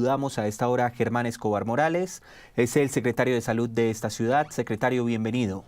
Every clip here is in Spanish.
Saludamos a esta hora a Germán Escobar Morales, es el secretario de Salud de esta ciudad. Secretario, bienvenido.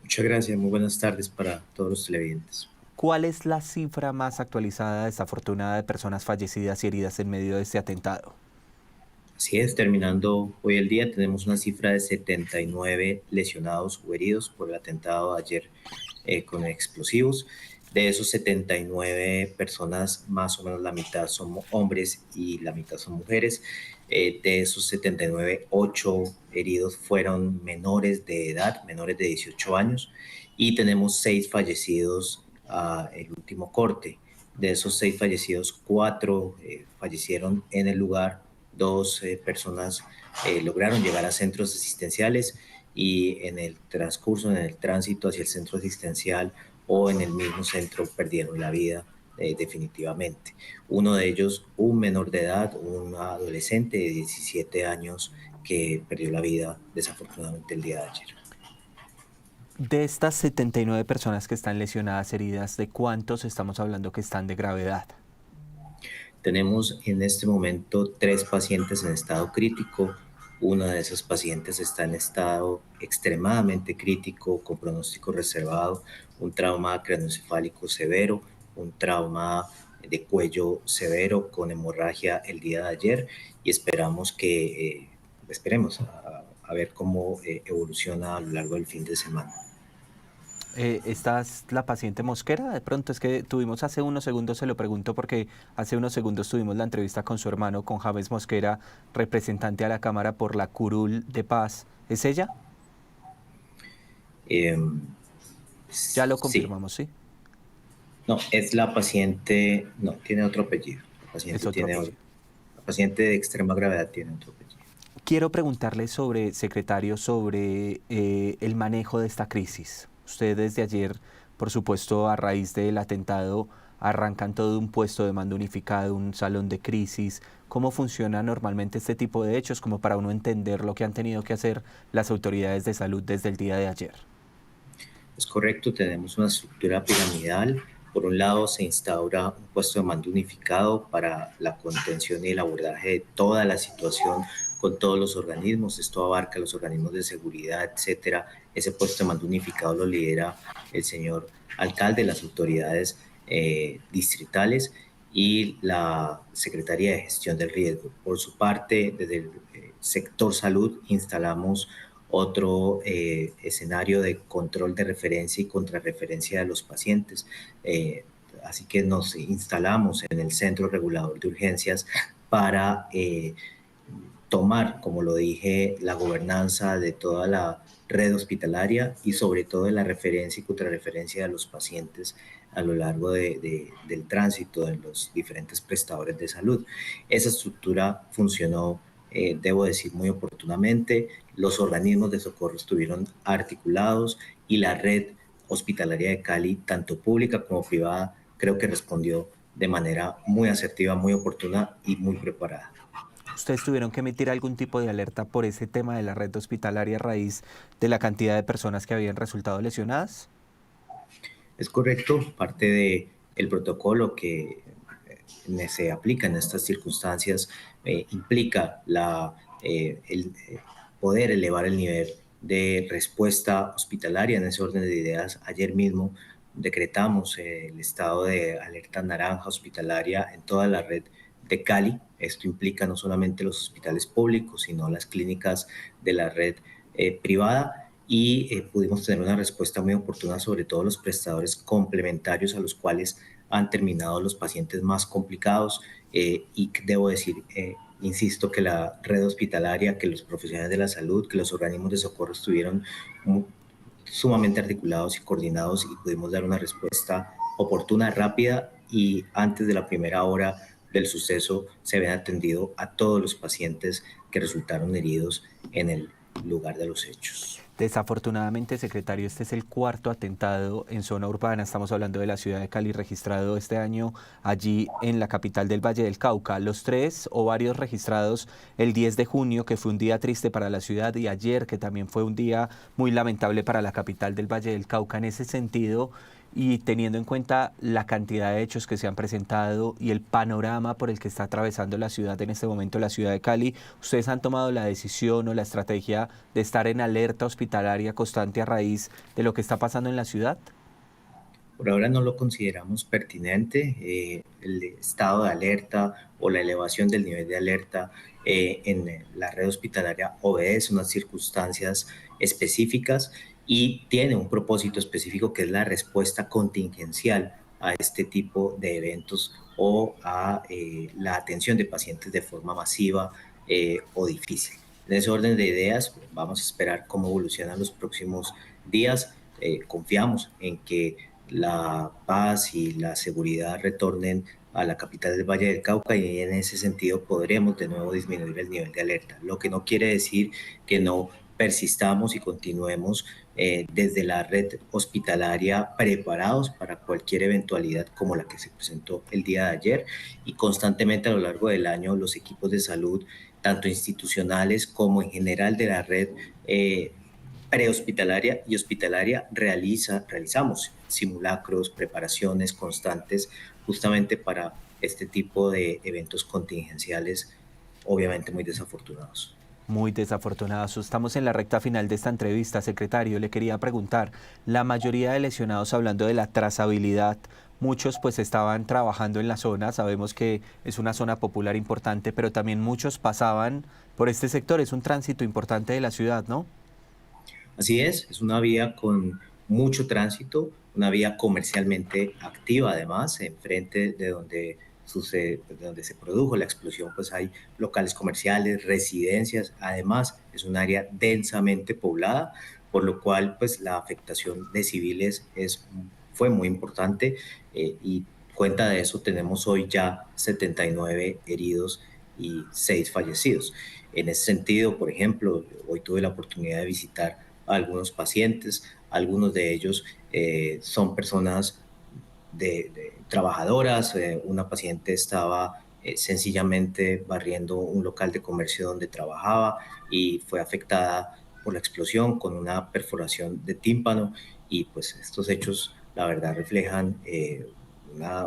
Muchas gracias, muy buenas tardes para todos los televidentes. ¿Cuál es la cifra más actualizada, desafortunada, de personas fallecidas y heridas en medio de este atentado? Así es, terminando hoy el día, tenemos una cifra de 79 lesionados o heridos por el atentado de ayer con explosivos. De esos 79 personas, más o menos la mitad son hombres y la mitad son mujeres. De esos 79, 8 heridos fueron menores de edad, menores de 18 años, y tenemos 6 fallecidos el último corte. De esos 6 fallecidos, 4 fallecieron en el lugar, 2 personas lograron llegar a centros asistenciales y en el transcurso, en el tránsito hacia el centro asistencial o en el mismo centro perdieron la vida definitivamente. Uno de ellos, un menor de edad, un adolescente de 17 años que perdió la vida desafortunadamente el día de ayer. De estas 79 personas que están lesionadas, heridas, ¿de cuántos estamos hablando que están de gravedad? Tenemos en este momento 3 pacientes en estado crítico. Una de esas pacientes está en estado extremadamente crítico, con pronóstico reservado, un trauma craneoencefálico severo, un trauma de cuello severo con hemorragia el día de ayer, y esperemos a ver cómo evoluciona a lo largo del fin de semana. ¿Esta es la paciente Mosquera? De pronto es que tuvimos hace unos segundos, se lo pregunto porque hace unos segundos tuvimos la entrevista con su hermano, con James Mosquera, representante a la Cámara por la Curul de Paz. ¿Es ella? Eh, Ya lo sí, confirmamos, ¿sí? no, es la paciente, no, tiene otro apellido. Es otro La apellido. paciente de extrema gravedad tiene otro apellido. Quiero preguntarle sobre, secretario, sobre el manejo de esta crisis. Usted desde ayer, por supuesto, a raíz del atentado, arrancan todo un puesto de mando unificado, un salón de crisis. ¿Cómo funciona normalmente este tipo de hechos, como para uno entender lo que han tenido que hacer las autoridades de salud desde el día de ayer? Es correcto, tenemos una estructura piramidal. Por un lado, se instaura un puesto de mando unificado para la contención y el abordaje de toda la situación con todos los organismos. Esto abarca los organismos de seguridad, etcétera. Ese puesto de mando unificado lo lidera el señor alcalde, las autoridades distritales y la Secretaría de Gestión del Riesgo. Por su parte, desde el sector salud instalamos otro escenario de control de referencia y contrarreferencia de los pacientes. Así que nos instalamos en el Centro Regulador de Urgencias para tomar, como lo dije, la gobernanza de toda la red hospitalaria y sobre todo de la referencia y contrarreferencia de los pacientes a lo largo del tránsito de los diferentes prestadores de salud. Esa estructura funcionó, debo decir, muy oportunamente. Los organismos de socorro estuvieron articulados y la red hospitalaria de Cali, tanto pública como privada, creo que respondió de manera muy asertiva, muy oportuna y muy preparada. ¿Ustedes tuvieron que emitir algún tipo de alerta por ese tema de la red hospitalaria a raíz de la cantidad de personas que habían resultado lesionadas? Es correcto, parte del protocolo que se aplica en estas circunstancias implica el poder elevar el nivel de respuesta hospitalaria. En ese orden de ideas, ayer mismo decretamos el estado de alerta naranja hospitalaria en toda la red de Cali. Esto implica no solamente los hospitales públicos, sino las clínicas de la red privada, y pudimos tener una respuesta muy oportuna sobre todo los prestadores complementarios a los cuales han terminado los pacientes más complicados y debo decir, insisto, que la red hospitalaria, que los profesionales de la salud, que los organismos de socorro estuvieron sumamente articulados y coordinados y pudimos dar una respuesta oportuna, rápida, y antes de la primera hora del suceso se habían atendido a todos los pacientes que resultaron heridos en el lugar de los hechos. Desafortunadamente, secretario, este es el cuarto atentado en zona urbana. Estamos hablando de la ciudad de Cali, registrado este año allí en la capital del Valle del Cauca. Los tres o varios registrados el 10 de junio, que fue un día triste para la ciudad, y ayer, que también fue un día muy lamentable para la capital del Valle del Cauca. En ese sentido, y teniendo en cuenta la cantidad de hechos que se han presentado y el panorama por el que está atravesando la ciudad en este momento, la ciudad de Cali, ¿ustedes han tomado la decisión o la estrategia de estar en alerta hospitalaria constante a raíz de lo que está pasando en la ciudad? Por ahora no lo consideramos pertinente. El estado de alerta o la elevación del nivel de alerta en la red hospitalaria obedece unas circunstancias específicas y tiene un propósito específico que es la respuesta contingencial a este tipo de eventos o a la atención de pacientes de forma masiva o difícil. En ese orden de ideas, vamos a esperar cómo evolucionan los próximos días. Confiamos en que la paz y la seguridad retornen a la capital del Valle del Cauca y en ese sentido podremos de nuevo disminuir el nivel de alerta, lo que no quiere decir que no persistamos y continuemos desde la red hospitalaria preparados para cualquier eventualidad como la que se presentó el día de ayer y constantemente a lo largo del año los equipos de salud, tanto institucionales como en general de la red prehospitalaria y hospitalaria realizamos simulacros, preparaciones constantes justamente para este tipo de eventos contingenciales, obviamente muy desafortunados. Muy desafortunados. Estamos en la recta final de esta entrevista, secretario. Le quería preguntar, la mayoría de lesionados, hablando de la trazabilidad, muchos pues estaban trabajando en la zona, sabemos que es una zona popular importante, pero también muchos pasaban por este sector, es un tránsito importante de la ciudad, ¿no? Así es una vía con mucho tránsito, una vía comercialmente activa además, enfrente de donde sucede, de donde se produjo la explosión, pues hay locales comerciales, residencias, además es un área densamente poblada, por lo cual pues la afectación de civiles fue muy importante y cuenta de eso tenemos hoy ya 79 heridos y 6 fallecidos. En ese sentido, por ejemplo, hoy tuve la oportunidad de visitar a algunos pacientes, algunos de ellos son personas trabajadoras, una paciente estaba sencillamente barriendo un local de comercio donde trabajaba y fue afectada por la explosión con una perforación de tímpano y pues estos hechos la verdad reflejan una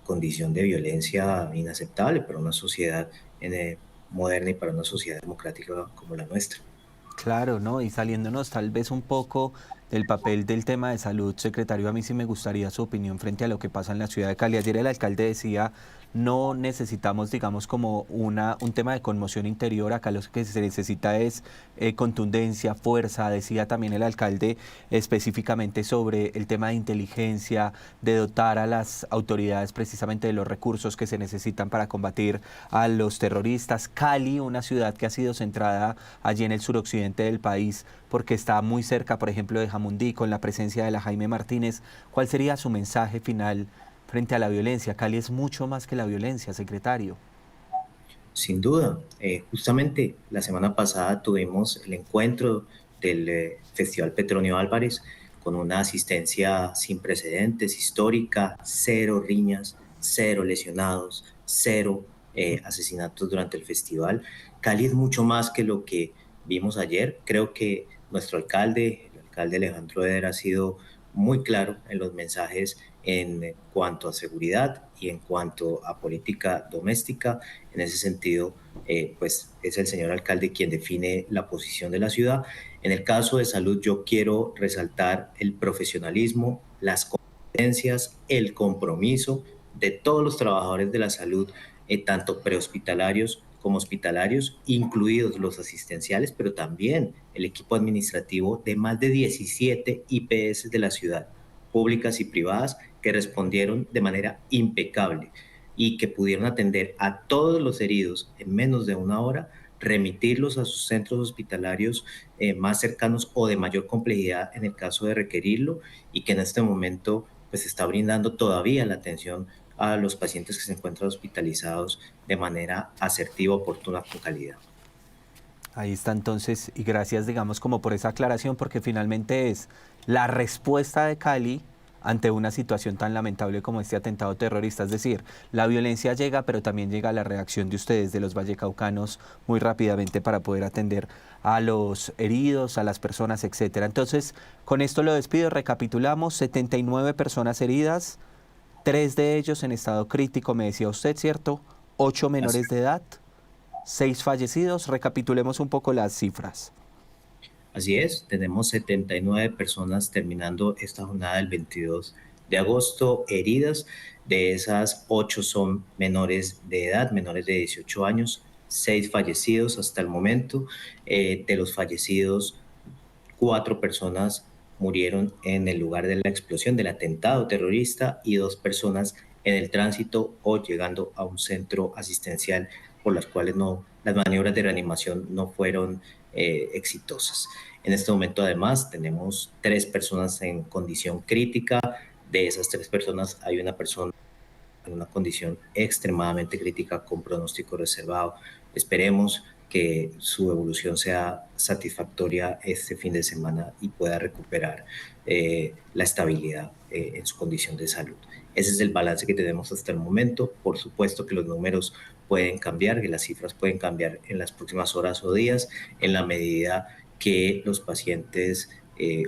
condición de violencia inaceptable para una sociedad moderna y para una sociedad democrática como la nuestra. Claro, ¿no? Y saliéndonos tal vez un poco del papel del tema de salud, secretario, a mí sí me gustaría su opinión frente a lo que pasa en la ciudad de Cali. Ayer el alcalde decía, no necesitamos, digamos, como un tema de conmoción interior, acá lo que se necesita es contundencia, fuerza. Decía también el alcalde específicamente sobre el tema de inteligencia, de dotar a las autoridades precisamente de los recursos que se necesitan para combatir a los terroristas. Cali, una ciudad que ha sido centrada allí en el suroccidente del país, porque está muy cerca, por ejemplo, de Jamundí, con la presencia de la Jaime Martínez. ¿Cuál sería su mensaje final frente a la violencia? Cali es mucho más que la violencia, secretario. Sin duda, justamente la semana pasada tuvimos el encuentro del Festival Petronio Álvarez con una asistencia sin precedentes, histórica, cero riñas, cero lesionados, cero asesinatos durante el festival. Cali es mucho más que lo que vimos ayer. Creo que nuestro alcalde, el alcalde Alejandro Eder, ha sido muy claro en los mensajes en cuanto a seguridad y en cuanto a política doméstica. En ese sentido, pues es el señor alcalde quien define la posición de la ciudad. En el caso de salud, yo quiero resaltar el profesionalismo, las competencias, el compromiso de todos los trabajadores de la salud, tanto prehospitalarios como hospitalarios, incluidos los asistenciales, pero también el equipo administrativo de más de 17 IPS de la ciudad, públicas y privadas, que respondieron de manera impecable y que pudieron atender a todos los heridos en menos de una hora, remitirlos a sus centros hospitalarios más cercanos o de mayor complejidad en el caso de requerirlo y que en este momento pues está brindando todavía la atención a los pacientes que se encuentran hospitalizados de manera asertiva, oportuna, con calidad. Ahí está entonces, y gracias, digamos, como por esa aclaración, porque finalmente es la respuesta de Cali ante una situación tan lamentable como este atentado terrorista? Es decir, la violencia llega, pero también llega la reacción de ustedes, de los vallecaucanos, muy rápidamente para poder atender a los heridos, a las personas, etcétera. Entonces, con esto lo despido, recapitulamos: 79 personas heridas, 3 de ellos en estado crítico, me decía usted, ¿cierto? 8 Así, menores de edad, 6 fallecidos. Recapitulemos un poco las cifras. así es, tenemos 79 personas terminando esta jornada del 22 de agosto heridas. De esas, 8 son menores de edad, menores de 18 años, 6 fallecidos hasta el momento. De los fallecidos, 4 personas murieron en el lugar de la explosión del atentado terrorista y 2 personas en el tránsito o llegando a un centro asistencial por las cuales las maniobras de reanimación no fueron exitosas. En este momento, además, tenemos 3 personas en condición crítica. De esas 3 personas, hay una persona en una condición extremadamente crítica con pronóstico reservado. Esperemos que su evolución sea satisfactoria este fin de semana y pueda recuperar la estabilidad en su condición de salud. Ese es el balance que tenemos hasta el momento. Por supuesto que los números pueden cambiar, que las cifras pueden cambiar en las próximas horas o días, en la medida que los pacientes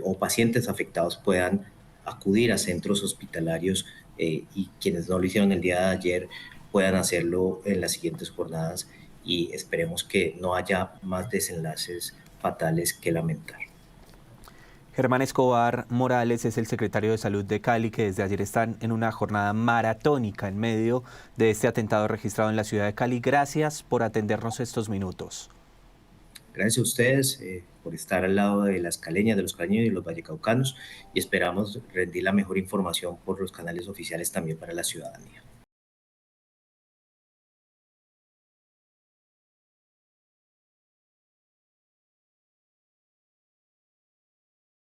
o pacientes afectados puedan acudir a centros hospitalarios y quienes no lo hicieron el día de ayer puedan hacerlo en las siguientes jornadas y esperemos que no haya más desenlaces fatales que lamentar. Germán Escobar Morales es el secretario de Salud de Cali, que desde ayer están en una jornada maratónica en medio de este atentado registrado en la ciudad de Cali. Gracias por atendernos estos minutos. Gracias a ustedes por estar al lado de las caleñas, de los caleños y de los vallecaucanos y esperamos rendir la mejor información por los canales oficiales también para la ciudadanía.